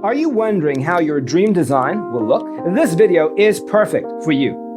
Are you wondering how your dream design will look? This video is perfect for you.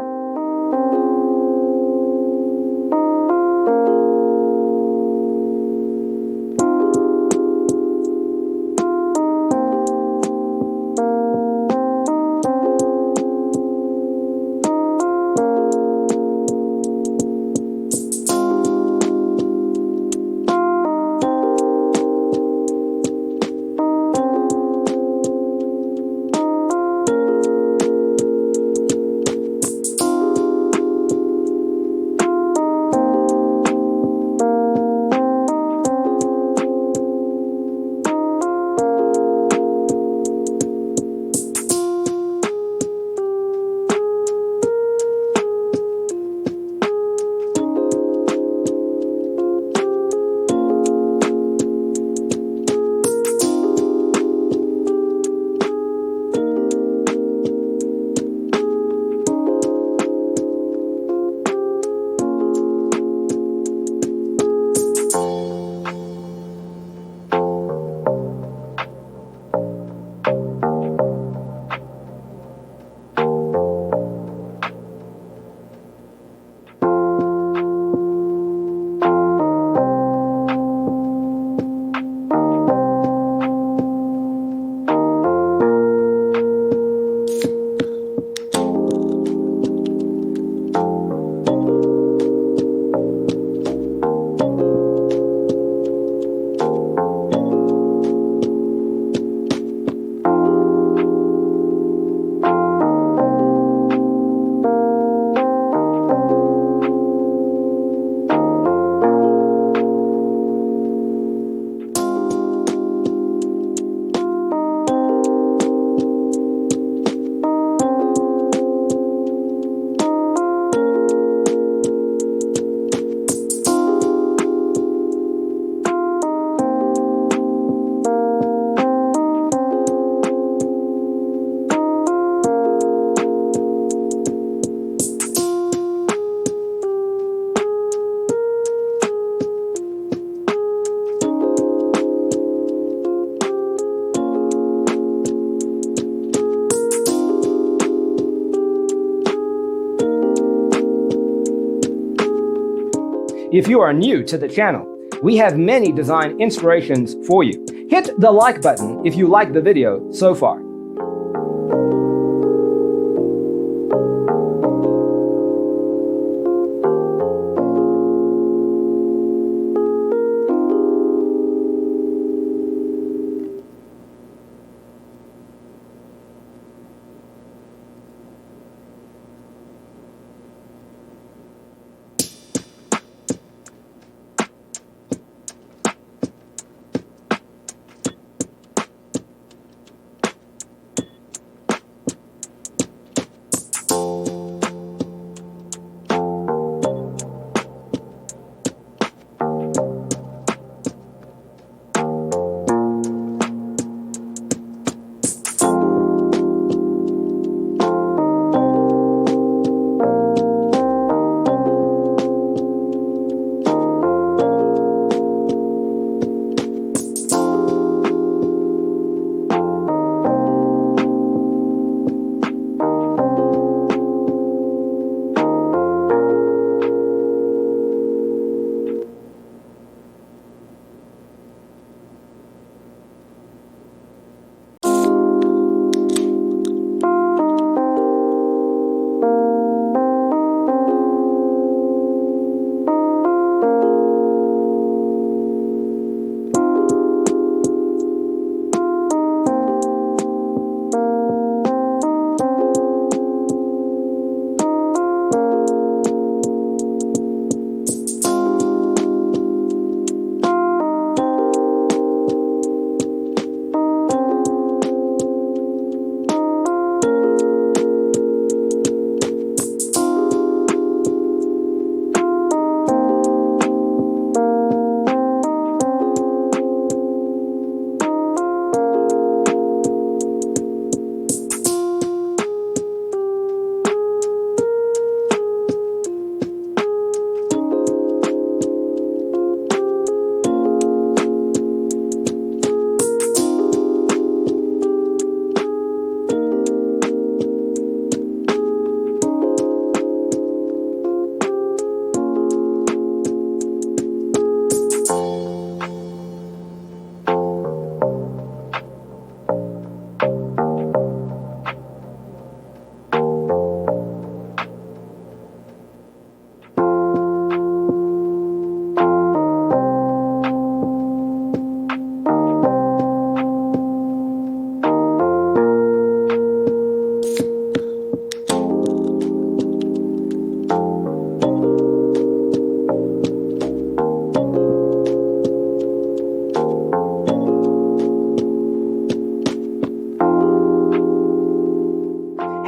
If you are new to the channel, we have many design inspirations for you. Hit the like button if you like the video so far.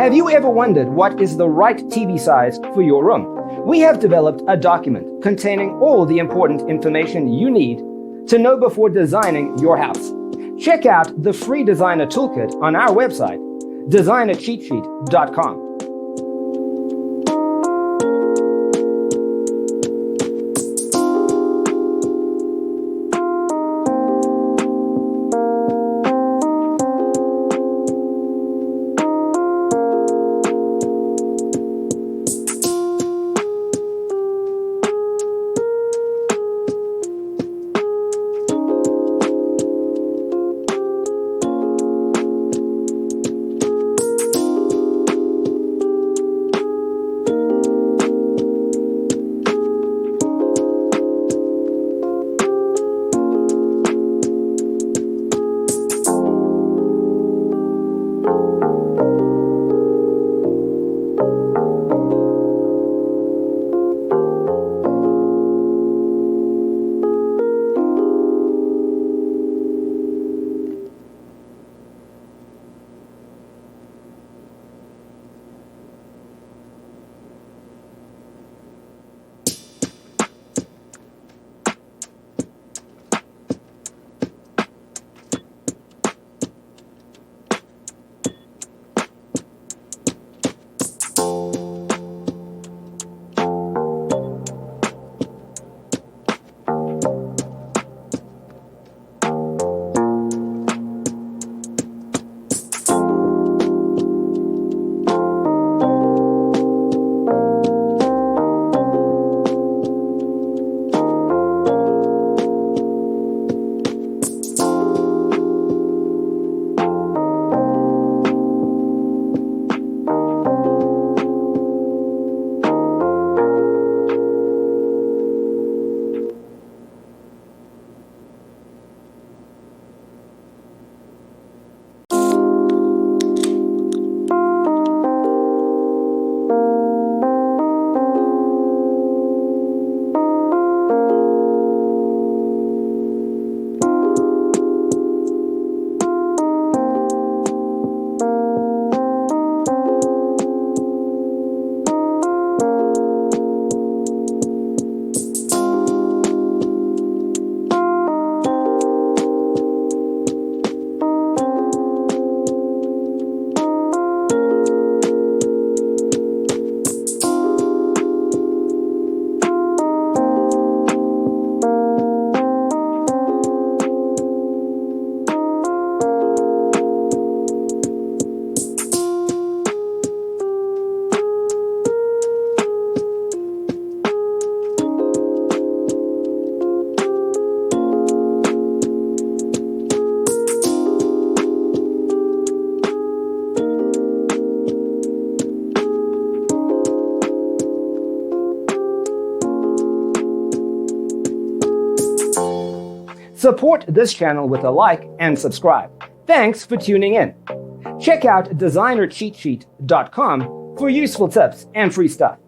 Have you ever wondered what is the right TV size for your room? We have developed a document containing all the important information you need to know before designing your house. Check out the free designer toolkit on our website, designercheatsheet.com. Support this channel with a like and subscribe. Thanks for tuning in. Check out designercheatsheet.com for useful tips and free stuff.